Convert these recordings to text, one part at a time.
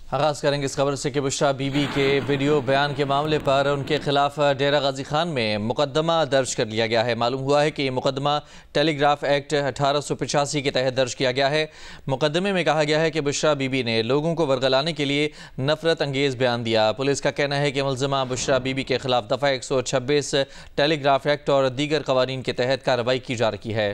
आगाज़ करेंगे इस खबर से कि बुशरा बीबी के वीडियो बयान के मामले पर उनके खिलाफ डेरा गाजी खान में मुकदमा दर्ज कर लिया गया है। मालूम हुआ है कि ये मुकदमा टेलीग्राफ एक्ट 1885 के तहत दर्ज किया गया है। मुकदमे में कहा गया है कि बुशरा बीबी ने लोगों को वर्गलाने के लिए नफरत अंगेज़ बयान दिया। पुलिस का कहना है कि मुलज़मा बुशरा बीबी के खिलाफ दफ़ा 126 टेलीग्राफ एक्ट और दीगर कवानीन के तहत कार्रवाई की जा रही है।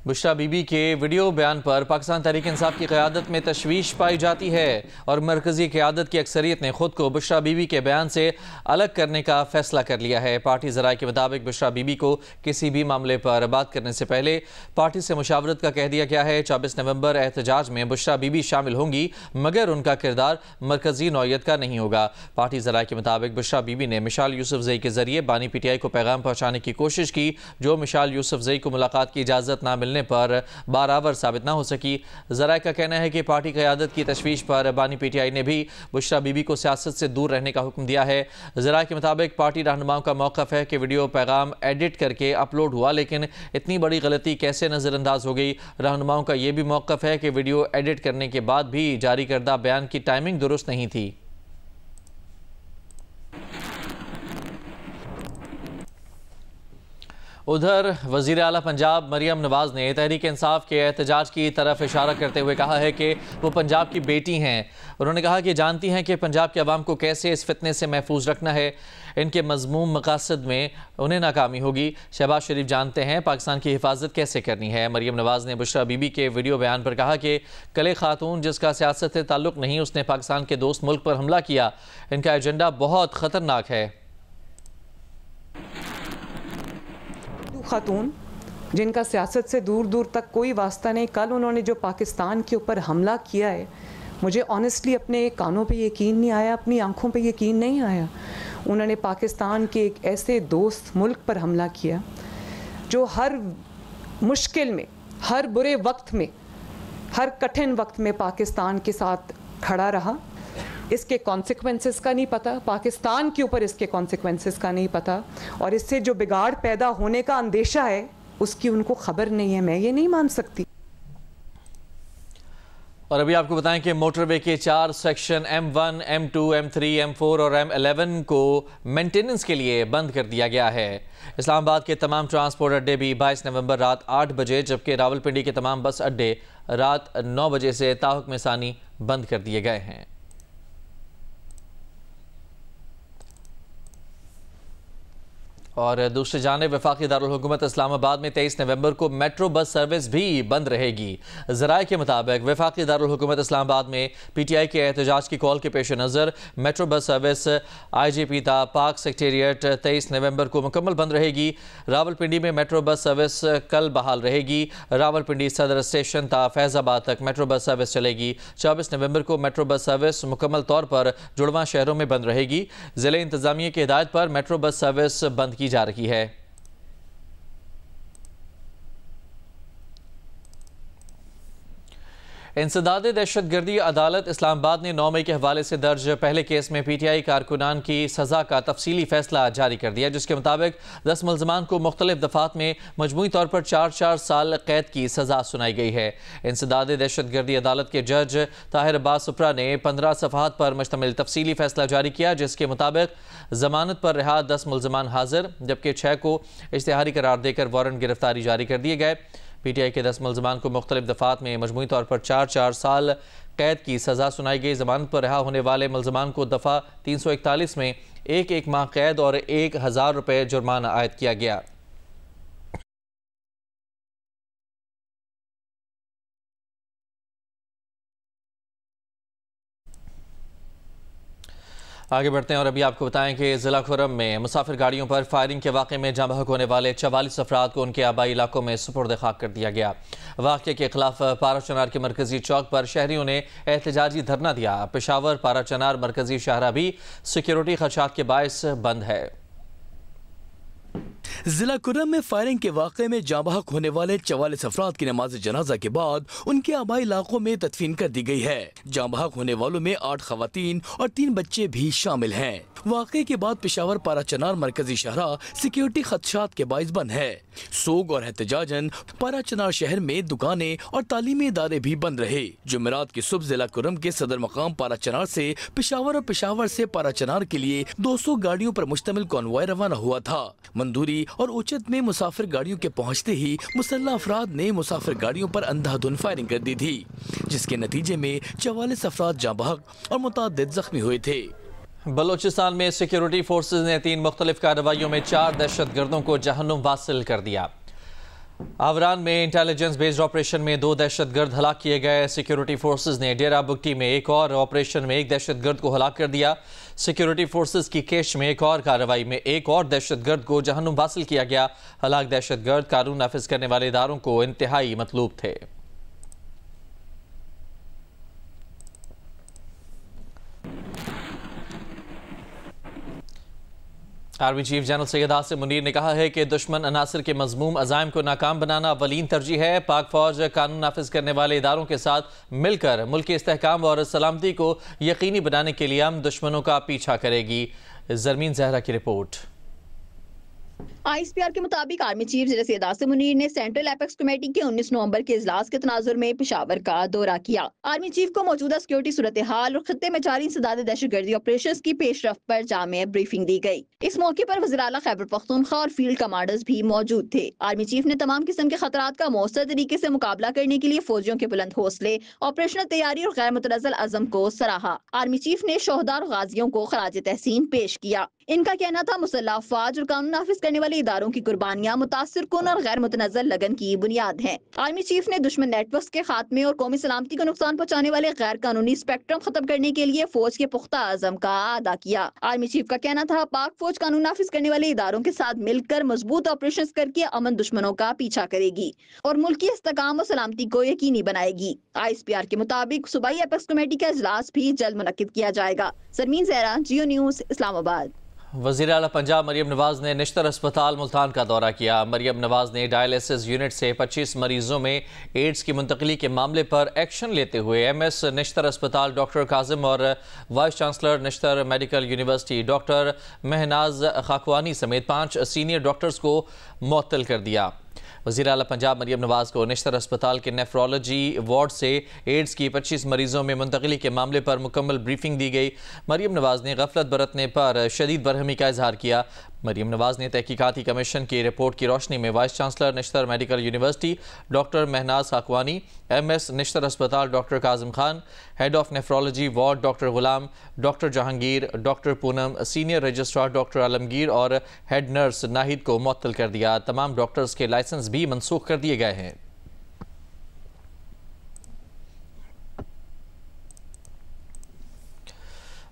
बुशरा बीबी के वीडियो बयान पर पाकिस्तान तहरीक इंसाफ की क़यादत में तशवीश पाई जाती है और मरकज़ी क़यादत की अक्सरियत ने खुद को बुशरा बीबी के बयान से अलग करने का फैसला कर लिया है। पार्टी ज़राए के मुताबिक बुशरा बीबी को किसी भी मामले पर बात करने से पहले पार्टी से मुशावरत का कह दिया गया है। 24 नवंबर एहतजाज में बुशरा बीबी शामिल होंगी मगर उनका किरदार मरकज़ी नौयत का नहीं होगा। पार्टी ज़राए के मुताबिक बुशरा बीबी ने मिशाल यूसुफजई के जरिए बानी PTI को पैगाम पहुँचाने की कोशिश की, जो मिशाल यूसुफजई को मुलाकात की इजाज़त ना मिलने पर बारावर साबित ना हो सकी। ज़राए का कहना है कि पार्टी क़यादत की तशवीश पर बानी PTI ने भी बुशरा बीबी को सियासत से दूर रहने का हुक्म दिया है। ज़राए के मुताबिक पार्टी रहनुमाओं का मौक़िफ़ है कि वीडियो पैगाम एडिट करके अपलोड हुआ, लेकिन इतनी बड़ी गलती कैसे नज़रअंदाज हो गई। रहनुमाओं का यह भी मौक़िफ़ है कि वीडियो एडिट करने के बाद भी जारी करदा बयान की टाइमिंग दुरुस्त नहीं थी। उधर वज़ीर आला पंजाब मरियम नवाज़ ने तहरीक इंसाफ के एहतजाज की तरफ इशारा करते हुए कहा है कि वो पंजाब की बेटी हैं। उन्होंने कहा कि जानती हैं कि पंजाब के अवाम को कैसे इस फितने से महफूज रखना है। इनके मज़मूम मकासद में उन्हें नाकामी होगी। शहबाज शरीफ जानते हैं पाकिस्तान की हिफाजत कैसे करनी है। मरियम नवाज़ ने बुशरा बीबी के वीडियो बयान पर कहा कि कले खातून जिसका सियासत से ताल्लुक़ नहीं, उसने पाकिस्तान के दोस्त मुल्क पर हमला किया। इनका एजेंडा बहुत ख़तरनाक है। खातून जिनका सियासत से दूर दूर तक कोई वास्ता नहीं, कल उन्होंने जो पाकिस्तान के ऊपर हमला किया है, मुझे ऑनेस्टली अपने कानों पे यकीन नहीं आया, अपनी आंखों पे यकीन नहीं आया। उन्होंने पाकिस्तान के एक ऐसे दोस्त मुल्क पर हमला किया जो हर मुश्किल में, हर बुरे वक्त में, हर कठिन वक्त में पाकिस्तान के साथ खड़ा रहा। इसके कॉन्सिक्वेंसेस का नहीं पता, पाकिस्तान के ऊपर इसके कॉन्सिक्वेंसेस का नहीं पता, और इससे जो बिगाड़ पैदा होने का अंदेशा है उसकी उनको खबर नहीं है। मैं ये नहीं मान सकती। और अभी आपको बताएं कि मोटरवे के 4 section M1, M2, M3, M4 और M11 को मेंटेनेंस के लिए बंद कर दिया गया है। इस्लामाबाद के तमाम ट्रांसपोर्ट अड्डे भी 22 नवंबर रात 8 बजे, जबकि रावलपिंडी के तमाम बस अड्डे रात 9 बजे से ताहुक्म सानी बंद कर दिए गए हैं। और दूसरी जानिब वफाकी दारुल हुकूमत इस्लामाबाद में 23 नवंबर को मेट्रो बस सर्विस भी बंद रहेगी। ज़राए के मुताबिक वफाकी दारुल हुकूमत इस्लामाबाद में PTI के एहतजाज की कॉल के पेश नज़र मेट्रो बस सर्विस IGP ता पाक सेक्रेटेरिएट 23 नवंबर को मुकम्मल बंद रहेगी। रावलपिंडी में मेट्रो बस सर्विस कल बहाल रहेगी। रावलपिंडी सदर स्टेशन ता फैज़ाबाद तक मेट्रो बस सर्विस चलेगी। 24 नवंबर को मेट्रो बस सर्विस मुकम्मल तौर पर जुड़वां शहरों में बंद रहेगी। ज़िले इंतज़ामिया की हिदायत पर मेट्रो बस सर्विस बंद की जा रही है। इंसदाद दहशतगर्दी अदालत इस्लामाबाद ने 9 मई के हवाले से दर्ज पहले केस में PTI कारकुनान की सज़ा का तफसीली फैसला जारी कर दिया, जिसके मुताबिक 10 मुल्ज़मान को मुख्तलिफ दफ़ात में मजमूई तौर पर 4-4 साल कैद की सज़ा सुनाई गई है। इंसदाद दहशतगर्दी अदालत के जज ताहिर अब्बास सुप्रा ने 15 सफ़हात पर मुश्तमिल तफसीली फैसला जारी किया, जिसके मुताबिक जमानत पर रिहा 10 मुल्ज़मान हाजिर, जबकि 6 को इश्तिहारी करार देकर वारंट गिरफ्तारी जारी कर दिए गए। PTI के 10 मुल्ज़मान को मुख्तलिफ दफ़ात में मजमूई तौर पर 4-4 साल कैद की सज़ा सुनाई गई। जमानत पर रिहा होने वाले मुल्ज़मान को दफ़ा 341 में 1 माह कैद और 1000 रुपये जुर्माना आयद किया गया। आगे बढ़ते हैं और अभी आपको बताएं कि ज़िला खुर्रम में मुसाफिर गाड़ियों पर फायरिंग के वाक़े में जाँ बहक होने वाले 44 अफराद को उनके आबाई इलाकों में सुपुर्द खाक कर दिया गया। वाक़े के खिलाफ पाराचनार के मरकजी चौक पर शहरियों ने एहतजाजी धरना दिया। पेशावर पाराचनार मरकजी शाहरा भी सिक्योरिटी खदशात के बायस बंद है। जिला कुर्रम में फायरिंग के वाक़े में जाँ बहक होने वाले 44 अफराद की नमाज जनाजा के बाद उनके आबाई इलाकों में तदफीन कर दी गई है। जाँ बहक होने वालों में 8 खवातीन और 3 बच्चे भी शामिल हैं। वाक़े के बाद पेशावर पाराचनार मरकजी शहरा सिक्योरिटी खदशात के बाइस बंद है। सोग और एहतजाजन पाराचनार शहर में दुकानें और तालीमी इदारे भी बंद रहे। जुमेरात की सुबह जिला कुर्रम के सदर मकाम पाराचनार से पेशावर और पेशावर से पाराचनार के लिए 200 गाड़ियों पर मुश्तमिल कॉन्वॉय रवाना हुआ था। मंदूरी और उचत में मुसाफिर गाड़ियों के पहुंचते ही मुसल्लह अफराद ने मुसाफिर गाड़ियों पर अंधाधुंध फायरिंग कर दी थी, जिसके नतीजे में 44 अफराद जाँ बहक और मुतअद्दिद जख्मी हुए थे। बलोचिस्तान में सिक्योरिटी फोर्सेज ने 3 मुख्तलिफ कार्रवाइयों में 4 दहशतगर्दों को जहन्नुम वासिल कर दिया। आवरान में इंटेलिजेंस बेस्ड ऑपरेशन में 2 दहशतगर्द हलाक किए गए। सिक्योरिटी फोर्सेज ने डेरा बुगटी में एक और ऑपरेशन में 1 दहशतगर्द को हलाक कर दिया। सिक्योरिटी फोर्सेज की केश में एक और कार्रवाई में 1 और दहशतगर्द को जहन्नुम वासिल किया गया। हलाक दहशतगर्द कानून नाफिज करने वाले इदारों को इंतहाई मतलूब थे। Army chief general Syed Asim Munir ने कहा है कि दुश्मन अनासर के मजमूम अज़ाइम को नाकाम बनाना अवलीन तरजीह है। पाक फौज कानून नाफिज करने वाले इदारों के साथ मिलकर मुल्क के इस्तेहकाम और सलामती को यकीनी बनाने के लिए हम दुश्मनों का पीछा करेगी। जरमीन जहरा की रिपोर्ट। ISPR के मुताबिक army chief general Syed Asim Munir ने सेंट्रल एपेक्स कमेटी के 19 नवंबर के इजलास के तनाजुर में पेशावर का दौरा किया। आर्मी चीफ को मौजूदा सिक्योरिटी सूरत हाल और खत्ते में जारी इंसदाद दहशतगर्दी ऑपरेशंस की पेशरफ्त पर जामे ब्रीफिंग दी गई। इस मौके पर वज़ीर आला खैबर पख्तूनख्वा और फील्ड कमांडर्स भी मौजूद थे। आर्मी चीफ ने तमाम किस्म के खतरात का मौसर तरीके से मुकाबला करने के लिए फौजियों के बुलंद हौसले, ऑपरेशनल तैयारी और गैर मुतनज़्ज़ल अज़म को सराहा। आर्मी चीफ ने शोहदा और गाजियों को खराज तहसीन पेश किया। इनका कहना था मुसल्लह अफवाज और कानून नाफिज करने वाले इदारों की कुर्बानियां मुतासिर कुन और गैर मुतनज़्ज़ल लगन की बुनियाद हैं। आर्मी चीफ ने दुश्मन नेटवर्क के खात्मे और कौमी सलामती को नुकसान पहुंचाने वाले गैर कानूनी स्पेक्ट्रम खत्म करने के लिए फौज के पुख्ता अज़म का अदा किया। आर्मी चीफ का कहना था पाक फौज कानून नाफिज करने वाले इदारों के साथ मिलकर मजबूत ऑपरेशन करके अमन दुश्मनों का पीछा करेगी और मुल्क की इस्तेहकाम और सलामती को यकीनी बनाएगी। ISPR के मुताबिक सूबाई एपेक्स कमेटी का इजलास भी जल्द मुनक्किद किया जाएगा। सरमीन ज़हरा, जियो न्यूज़, इस्लामाबाद। वज़ीर आला पंजाब मरियम नवाज ने निश्तर अस्पताल मुल्तान का दौरा किया। मरियम नवाज ने डायलिसिस यूनिट से 25 मरीजों में एड्स की मुंतकली के मामले पर एक्शन लेते हुए MS निश्तर अस्पताल डॉक्टर काजिम और vice chancellor Nishtar medical university doctor Mahnaz Khakwani समेत 5 सीनियर डॉक्टर्स को मुअत्तल कर दिया। वज़ीर आला पंजाब मरियम नवाज को निश्तर अस्पताल के नेफ्रोलॉजी वार्ड से एड्स की 25 मरीजों में मुंतकली के मामले पर मुकम्मल ब्रीफिंग दी गई। मरियम नवाज ने गफलत बरतने पर शदीद बरहमी का इजहार किया। मरियम नवाज ने तहकीकाती कमीशन की रिपोर्ट की रोशनी में vice chancellor Nishtar medical university doctor Mahnaz Khakwani, MS Nishtar अस्पताल doctor Kazim Khan, head of nephrology ward doctor Ghulam, doctor Jahangir, doctor Poonam, senior registrar doctor Alamgir और हेड नर्स नाहिद को मुअत्तल कर दिया। तमाम डॉक्टर्स के लाइसेंस भी मनसूख कर दिए गए हैं।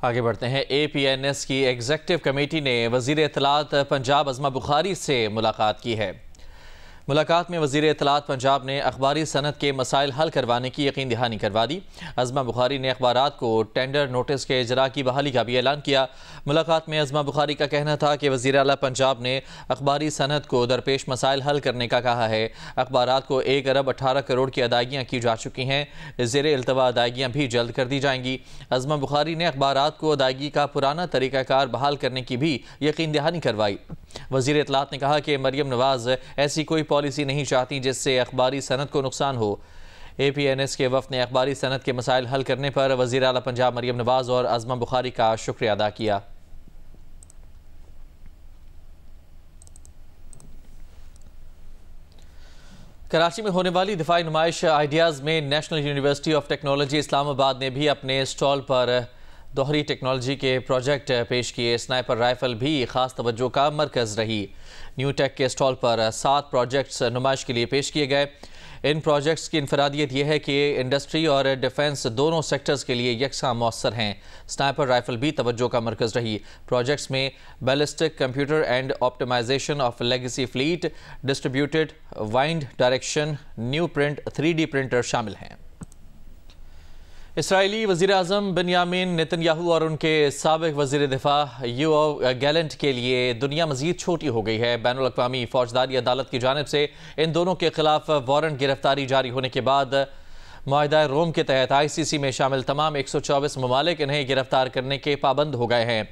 आगे बढ़ते हैं। APNS की एग्जीक्यूटिव कमेटी ने वज़ीर इत्तलात पंजाब अज़मा बुखारी से मुलाकात की है। मुलाकात में वज़ीर इत्तलात पंजाब ने अखबारी सनत के मसाइल हल करवाने की यकीन दहानी करवा दी। अज़मा बुखारी ने अखबारात को टेंडर नोटिस के इजरा की बहाली का भी ऐलान किया। मुलाकात में अज़मा बुखारी का कहना था कि वज़ीर आला पंजाब ने अखबारी सनत को दरपेश मसाइल हल करने का कहा है। अखबारात को 1 अरब 18 करोड़ की अदायगियाँ की जा चुकी हैं। ज़ेर इल्तवा अदायगियाँ भी जल्द कर दी जाएंगी। अज़मा बुखारी ने अखबारात को अदायगी का पुराना तरीक़ाकार बहाल करने की भी यकीन दहानी करवाई। वज़ीर इत्तलात ने कहा कि मरियम नवाज ऐसी कोई पॉलिसी नहीं चाहती जिससे अखबारी सनत को नुकसान हो। APNS के वफ़द ने अखबारी सनत के मसाइल हल करने पर वज़ीर आला पंजाब मरियम नवाज और अज़मा बुखारी का शुक्रिया अदा किया। कराची में होने वाली दिफाई नुमाइश आइडियाज़ में national university of technology Islamabad ने भी अपने स्टॉल पर दोहरी टेक्नोलॉजी के प्रोजेक्ट पेश किए। स्नाइपर राइफल भी ख़ास तवज्जो का मरकज़ रही। न्यू टेक के स्टॉल पर 7 प्रोजेक्ट्स नुमाइश के लिए पेश किए गए। इन प्रोजेक्ट्स की इनफरादियत यह है कि इंडस्ट्री और डिफेंस दोनों सेक्टर्स के लिए यकसा मौसर हैं। स्नाइपर राइफल भी तवज्जो का मरकज़ रही। प्रोजेक्ट्स में ballistic computer and optimisation of legacy fleet, distributed wind direction, new print 3D printer शामिल हैं। इसराइली वज़ीर-ए-आज़म बिन्यामिन नेतन्याहू और उनके साबिक़ वज़ीर दिफा योआव गैलेंट के लिए दुनिया मज़ीद छोटी हो गई है। बैनुल-अक़वामी फ़ौजदारी अदालत की जानिब से इन दोनों के खिलाफ वारंट गिरफ्तारी जारी होने के बाद मुआहिदा रोम के तहत ICC में शामिल तमाम 124 ममालिक इन्हें गिरफ्तार करने के पाबंद हो गए हैं।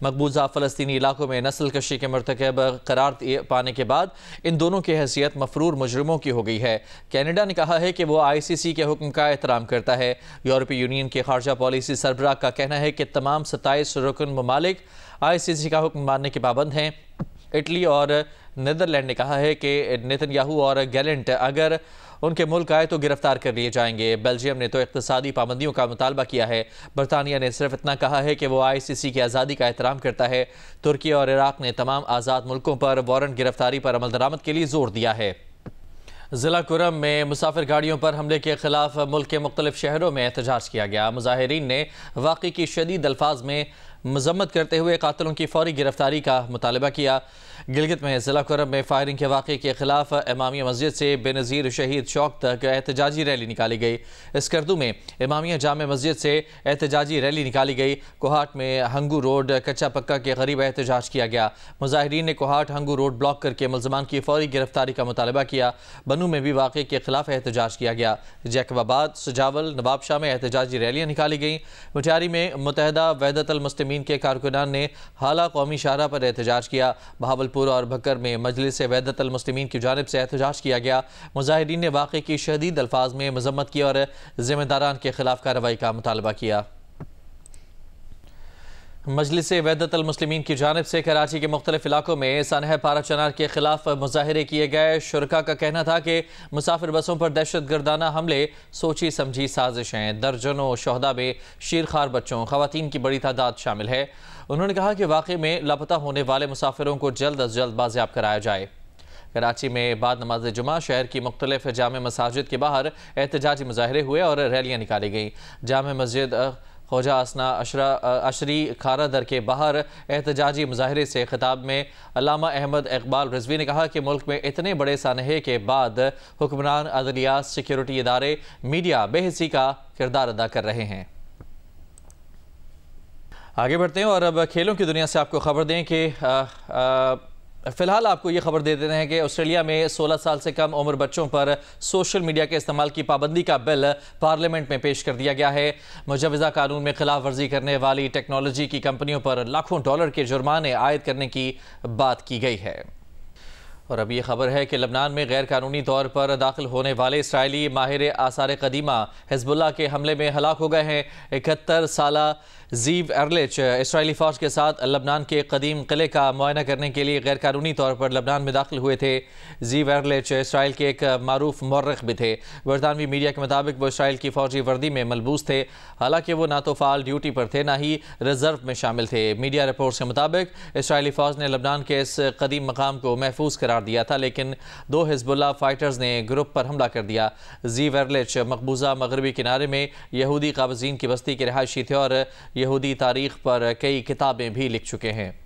मकबूजा फ़लस्तीनी इलाकों में नस्ल कशी के मरतकब करार पाने के बाद इन दोनों की हैसियत मफरूर मुजरिमों की हो गई है। कनाडा ने कहा है कि वो ICC के हुक्म का एहतराम करता है। यूरोपीय यूनियन के खारजा पॉलिसी सरबराह का कहना है कि तमाम 27 रुकन ममालिक ICC का हुक्म मानने के पाबंद हैं। इटली और नीदरलैंड ने कहा है कि नेतन्याहू और गैलेंट अगर उनके मुल्क आए तो गिरफ्तार कर लिए जाएंगे। बेल्जियम ने तो इक़्तिसादी पाबंदियों का मुतालबा किया है। बरतानिया ने सिर्फ इतना कहा है कि वो ICC की आज़ादी का एहतराम करता है। तुर्की और इराक़ ने तमाम आज़ाद मुल्कों पर वारंट गिरफ्तारी पर अमल दरामद के लिए जोर दिया है। ज़िला कुरम में मुसाफिर गाड़ियों पर हमले के खिलाफ मुल्क के मुख्तलिफ शहरों में एहतजाज किया गया। मुजाहिरीन ने वाक़ई की शदीद अल्फाज में मजम्मत करते हुए कातिलों की फौरी गिरफ्तारी का मुतालबा किया। गिलगित में ज़िला कुरम में फायरिंग के वाक़े के खिलाफ इमामिया मस्जिद से बेनज़ीर शहीद चौक तक एहतजाजी रैली निकाली गई। स्कर्दू में इमामिया जामे मस्जिद से एहतजाजी रैली निकाली गई। कोहाट में हंगू रोड कच्चा पक्का के करीब एहतजाज किया गया। मुजाहिरीन ने कोहाट हंगू रोड ब्लॉक करके मुलजमान की फौरी गिरफ्तारी का मुतालबा किया। बनू में भी वाक़े के खिलाफ एहतजाज किया गया। जैकबाबाद, सजावल, नवाबशाह में एहतजाजी रैलियाँ निकाली गईं। मुटियारी में मुत्तहिदा वहदतुल मुस्लिमीन के कारकुनान ने हाला कौमी शाहरा पर एहतजाज किया। बहावलपुर और भक्कर में मजलिस वहदतुल मुस्लिमीन की जानिब से एहतजाज किया गया। मुजाहिरीन ने वाक़े की शदीद अल्फाज में मजम्मत की और जिम्मेदारान के खिलाफ कार्रवाई का मुतालबा किया। मजलिस वहदतुल मुस्लिमीन की जानिब से कराची के मुख्तलिफ इलाकों में सानह पारा चनार के खिलाफ मुजाहिरे किए गए। शुरका का कहना था कि मुसाफिर बसों पर दहशत गर्दाना हमले सोची समझी साजिश हैं। दर्जनों शहदा में शीरखार बच्चों, खवातीन की बड़ी तादाद शामिल है। उन्होंने कहा कि वाक़े में लापता होने वाले मुसाफिरों को जल्द अज जल्द बाजियाब कराया जाए। कराची में बाद नमाज जुमा शहर की मुख्तलिफ जामे मसाजिद के बाहर एहतजाजी मुजाहिरे हुए और रैलियाँ निकाली गईं। जामे मस्जिद ख्वाजा असना अशरी खारा दर के बाहर एहतजाजी मुजाहिरे से खिताब में अल्लामा अहमद इकबाल रिजवी ने कहा कि मुल्क में इतने बड़े सानहे के बाद हुक्मरान, अदलियात, सिक्योरिटी इदारे, मीडिया बेहिसी का किरदार अदा कर रहे हैं। आगे बढ़ते हैं और अब खेलों की दुनिया से आपको खबर दें कि फ़िलहाल आपको ये खबर दे देते हैं कि ऑस्ट्रेलिया में 16 साल से कम उम्र बच्चों पर सोशल मीडिया के इस्तेमाल की पाबंदी का बिल पार्लियामेंट में पेश कर दिया गया है। मुजवज़ा कानून में खिलाफ वर्जी करने वाली टेक्नोलॉजी की कंपनियों पर लाखों डॉलर के जुर्माने आयद करने की बात की गई है। और अब ये खबर है कि लबनान में गैर कानूनी तौर पर दाखिल होने वाले इसराइली माहिर आसार कदीमा हिजबुल्लाह के हमले में हलाक हो गए हैं। 71 साला ज़ीव एरलिच इसराइली फ़ौज के साथ लबनान के कदीम किले का मुआयना करने के लिए गैर कानूनी तौर पर लबनान में दाखिल हुए थे। ज़ीव एरलिच इसराइल के एक मारूफ मौर्रिख भी थे। बरतानवी मीडिया के मुताबिक वो इसराइल की फ़ौजी वर्दी में मलबूस थे। हालांकि वो ना तो फ़ाल ड्यूटी पर थे, ना ही रिजर्व में शामिल थे। मीडिया रिपोर्ट्स के मुताबिक इसराइली फ़ौज ने लबनान के इस कदीम मकाम को महफूज करार दिया था, लेकिन 2 हिजबुल्लाह फाइटर्स ने ग्रुप पर हमला कर दिया। ज़ीव एरलिच मकबूजा मगरबी किनारे में यहूदी काबज़ीन की बस्ती के रहायशी थे और यहूदी तारीख़ पर कई किताबें भी लिख चुके हैं।